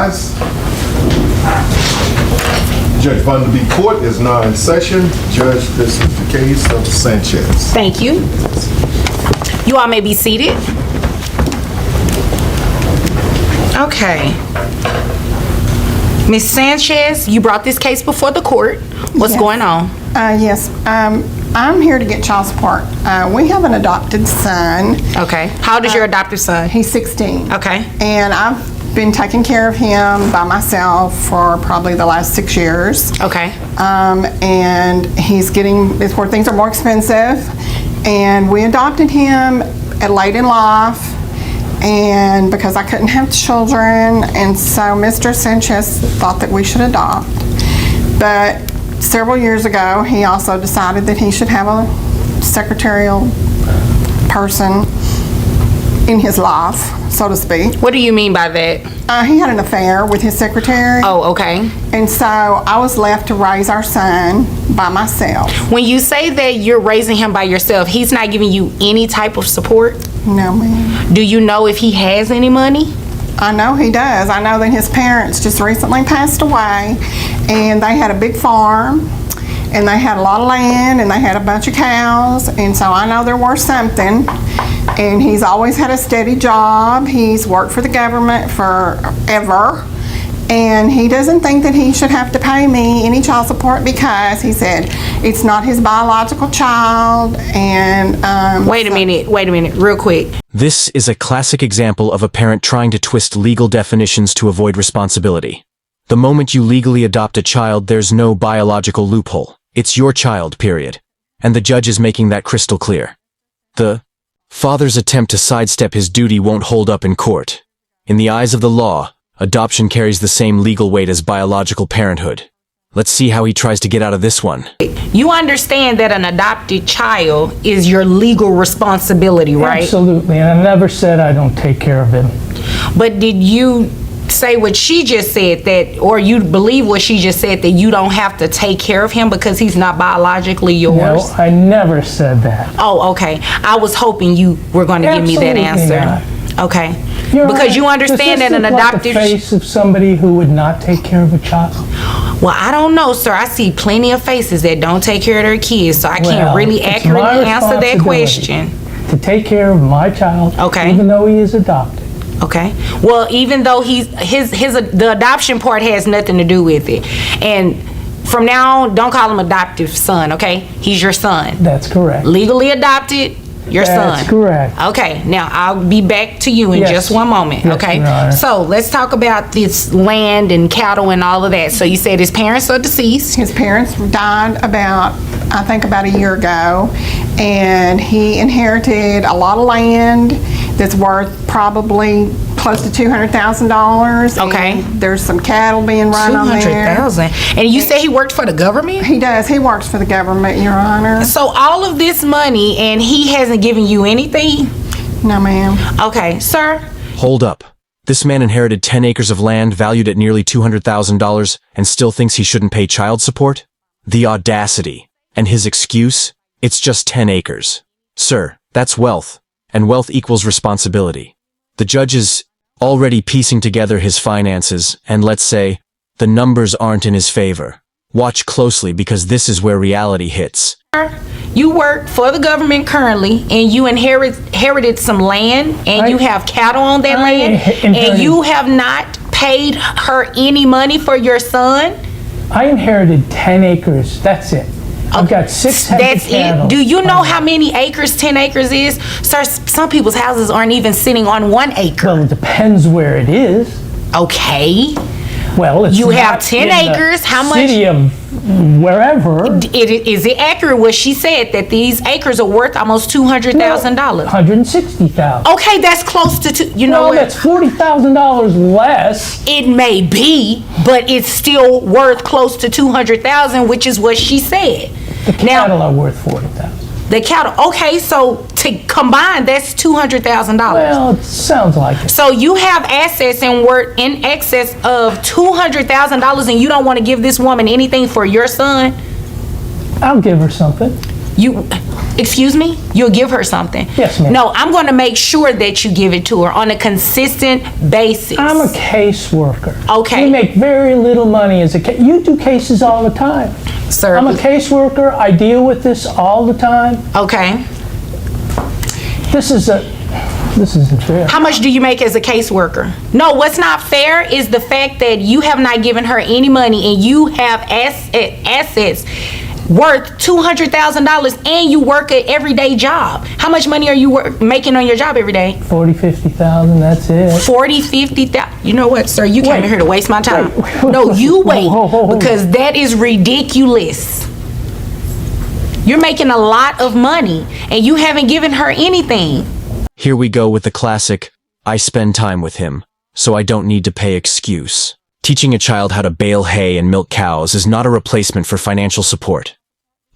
rise. Judge Vanderbeek Court is now in session. Judge, this is the case of Sanchez. Thank you. You all may be seated. Okay. Ms. Sanchez, you brought this case before the court. What's Yes. going on? Yes, I'm here to get child support. We have an adopted son. Okay. How old is your adopted son? He's 16. Okay. And I've been taking care of him by myself for probably the last 6 years. Okay. And he's getting, it's where things are more expensive. And we adopted him at late in life, and because I couldn't have children, and so Mr. Sanchez thought that we should adopt. But several years ago, he also decided that he should have a secretarial person in his life, so to speak. What do you mean by that? He had an affair with his secretary. Oh, okay. And so I was left to raise our son by myself. When you say that you're raising him by yourself, he's not giving you any type of support? No, ma'am. Do you know if he has any money? I know he does. I know that his parents just recently passed away, and they had a big farm, and they had a lot of land, and they had a bunch of cows, and so I know they're worth something. And he's always had a steady job. He's worked for the government forever, and he doesn't think that he should have to pay me any child support because he said it's not his biological child. And Wait a minute, real quick. This is a classic example of a parent trying to twist legal definitions to avoid responsibility. The moment you legally adopt a child, there's no biological loophole. It's your child, period. And the judge is making that crystal clear. The father's attempt to sidestep his duty won't hold up in court. In the eyes of the law, adoption carries the same legal weight as biological parenthood. Let's see how he tries to get out of this one. You understand that an adopted child is your legal responsibility, right? Absolutely, and I never said I don't take care of him. But did you say what she just said, that, or you believe what she just said, that you don't have to take care of him because he's not biologically yours? No, I never said that. Oh, okay. I was hoping you were going to give me that Absolutely answer. not. Okay. You're Because right. you understand Does that this an look like adopted... the face of somebody who would not take care of a child? Well, I don't know, sir. I see plenty of faces that don't take care of their kids, so I can't Well, really it's accurately my answer that responsibility question. to take care of my child, Okay. even though he is adopted. Okay. Well, even though the adoption part has nothing to do with it. And from now on, don't call him adoptive son, okay? He's your son. That's correct. Legally adopted, your son. That's correct. Okay, now I'll be back to you in Yes. just one moment, Yes, okay? Your Honor. So let's talk about this land and cattle and all of that. So you said his parents are deceased. his parents died I think about a year ago, and he inherited a lot of land that's worth probably close to $200,000. Okay. And there's some cattle being run on there. 200,000. And you say he worked for the government? He does. He works for the government, Your Honor. So all of this money and he hasn't given you anything? No, ma'am. Okay, sir. Hold up. This man inherited 10 acres of land valued at nearly $200,000 and still thinks he shouldn't pay child support? The audacity. And his excuse? It's just 10 acres. Sir, that's wealth. And wealth equals responsibility. The judge is already piecing together his finances, and let's say, the numbers aren't in his favor. Watch closely because this is where reality hits. You work for the government currently, and you inherited some land, and you have cattle on that land, and you have not paid her any money for your son? I inherited 10 acres. That's it. I've got 6 head That's of cattle. it? Do you know how many acres 10 acres is? Sir, some people's houses aren't even sitting on 1 acre. Well, it depends where it is. Okay. Well, it's You have not 10 in the acres. How much- City of wherever. Is it accurate what she said, that these acres are worth almost $200,000? 160,000. Okay, that's close to you know Well, what? that's $40,000 less. It may be, but it's still worth close to 200,000, which is what she said. The cattle are worth 40,000. The cattle. Okay, so to combine, that's $200,000. Well, it sounds like it. So you have assets and worth in excess of $200,000, and you don't want to give this woman anything for your son? I'll give her something. You Excuse me? You'll give her something? Yes, ma'am. No, I'm going to make sure that you give it to her on a consistent basis. I'm a caseworker. Okay. We make very little money as a case. You do cases all the time. Sir. I'm a caseworker. I deal with this all the time. Okay. This isn't fair. How much do you make as a caseworker? No, what's not fair is the fact that you have not given her any money and you have assets worth $200,000 and you work an everyday job. How much money are you making on your job every day? 40,000, 50,000, that's it. 40, 50,000. You know what, sir? You came Wait. here to waste my time. Wait. No, you wait, Whoa. because that is ridiculous. You're making a lot of money and you haven't given her anything. Here we go with the classic, I spend time with him, so I don't need to pay excuse. Teaching a child how to bale hay and milk cows is not a replacement for financial support.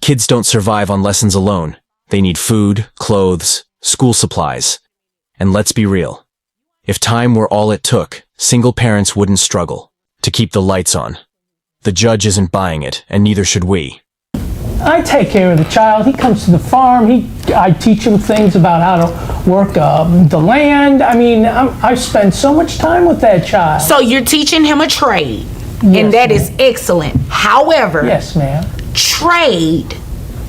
Kids don't survive on lessons alone. They need food, clothes, school supplies. And let's be real. If time were all it took, single parents wouldn't struggle to keep the lights on. The judge isn't buying it, and neither should we. I take care of the child. He comes to the farm. I teach him things about how to work the land. I mean, I spend so much time with that child. So you're teaching him a trade, Yes, and that is ma'am. excellent. However, Yes, ma'am. trade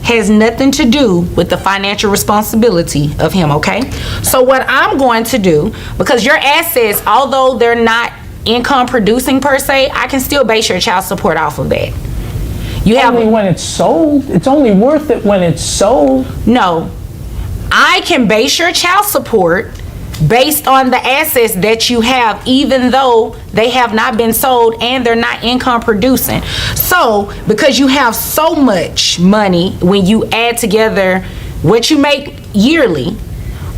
has nothing to do with the financial responsibility of him, okay? So what I'm going to do, because your assets, although they're not income producing per se, I can still base your child support off of that. You have Only when it's sold. It's only worth it when it's sold. no. I can base your child support based on the assets that you have, even though they have not been sold and they're not income producing. So, because you have so much money, when you add together what you make yearly,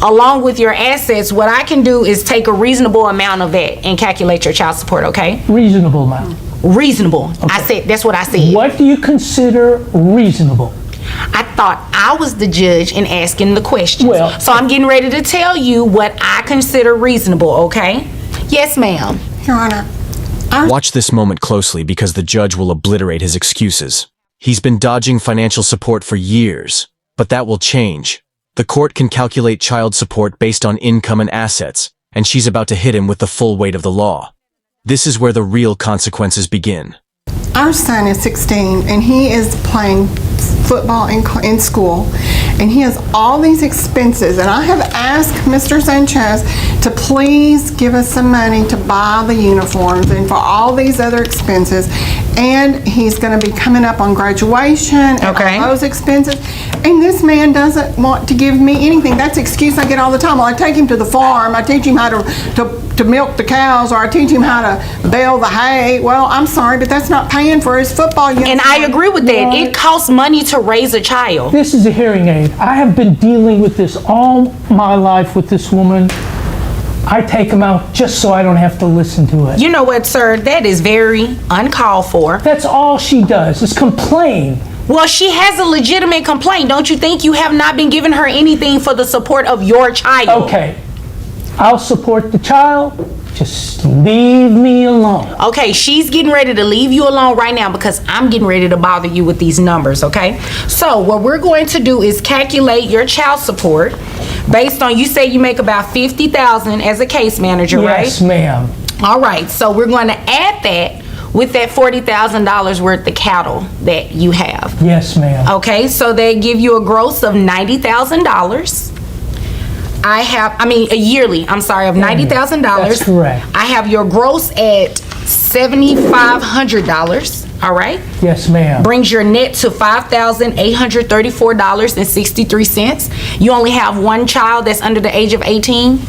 along with your assets, what I can do is take a reasonable amount of that and calculate your child support, okay? Reasonable amount. Reasonable. I said, that's what I said. What do you consider reasonable? I thought I was the judge in asking the questions. Well- So I'm getting ready to tell you what I consider reasonable, okay? Yes, ma'am. Your Honor, Watch this moment closely because the judge will obliterate his excuses. He's been dodging financial support for years, but that will change. The court can calculate child support based on income and assets, and she's about to hit him with the full weight of the law. This is where the real consequences begin. our son is 16 and he is playing football in school, and he has all these expenses, and I have asked Mr. Sanchez to please give us some money to buy the uniforms and for all these other expenses, and he's going to be coming up on graduation and Okay. all those expenses, and this man doesn't want to give me anything. That's the excuse I get all the time. Well, I take him to the farm, I teach him how to milk the cows, or I teach him how to bale the hay. Well, I'm sorry, but that's not paying for his football uniform. And I agree with that. It costs money to raise a child. This is a hearing aid. I have been dealing with this all my life with this woman. I take them out just so I don't have to listen to it. You know what, sir? That is very uncalled for. That's all she does, is complain. Well, she has a legitimate complaint. Don't you think you have not been giving her anything for the support of your child? Okay, I'll support the child. Just leave me alone. Okay, she's getting ready to leave you alone right now because I'm getting ready to bother you with these numbers, okay? So what we're going to do is calculate your child support based on, you say you make about $50,000 as a case manager, right? Yes, ma'am. All right, so we're going to add that with that $40,000 worth of cattle that you have. Yes, ma'am. Okay, so they give you a gross of $90,000. A yearly, I'm sorry, of $90,000. That's correct. I have your gross at $7,500, all right? Yes, ma'am. Brings your net to $5,834.63. You only have one child that's under the age of 18?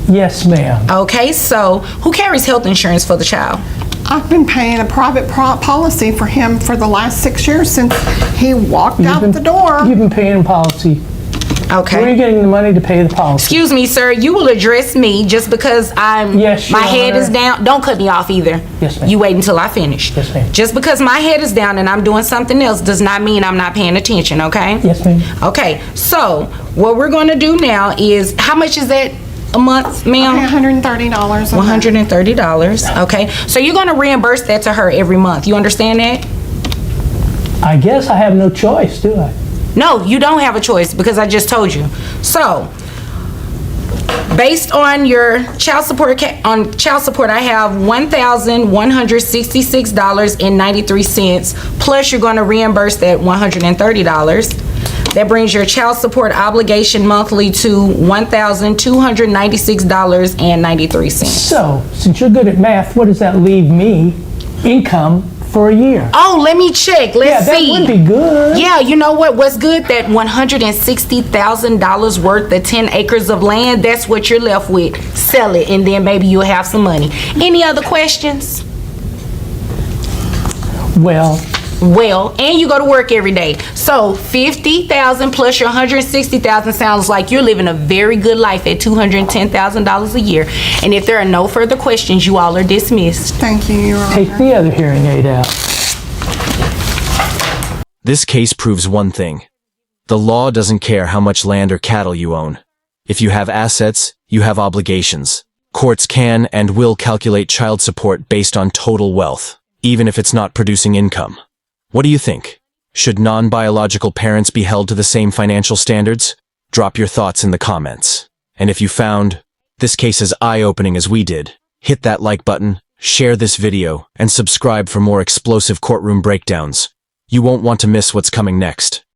Yes, ma'am. Okay, so who carries health insurance for the child? I've been paying a private policy for him for the last 6 years since he walked out the door. You've been paying policy. Where are you Okay. getting the money to pay the policy? Excuse me, sir, you will address me just because Yes, Your my head is Honor. down. Don't cut me off either. Yes, ma'am. You wait until I finish. Yes, ma'am. Just because my head is down and I'm doing something else does not mean I'm not paying attention, okay? Yes, ma'am. Okay, so what we're going to do now is, how much is that a month, ma'am? $130 a month. $130, okay? So you're going to reimburse that to her every month. You understand that? I guess I have no choice, do I? No, you don't have a choice because I just told you. So, based on your child support, I have $1,166.93, plus you're going to reimburse that $130. That brings your child support obligation monthly to $1,296.93. So, since you're good at math, what does that leave me income for a year? Oh, let me check. Let's see. That would be good. Yeah, you know what? What's good? That $160,000 worth of 10 acres of land, that's what you're left with. Sell it, and then maybe you'll have some money. Any other questions? Well, And you go to work every day. So $50,000 plus your $160,000 sounds like you're living a very good life at $210,000 a year. And if there are no further questions, you all are dismissed. Thank you, Your Honor. take the other hearing aid out. This case proves one thing. The law doesn't care how much land or cattle you own. If you have assets, you have obligations. Courts can and will calculate child support based on total wealth, even if it's not producing income. What do you think? Should non-biological parents be held to the same financial standards? Drop your thoughts in the comments. And if you found this case as eye-opening as we did, hit that like button, share this video, and subscribe for more explosive courtroom breakdowns. You won't want to miss what's coming next.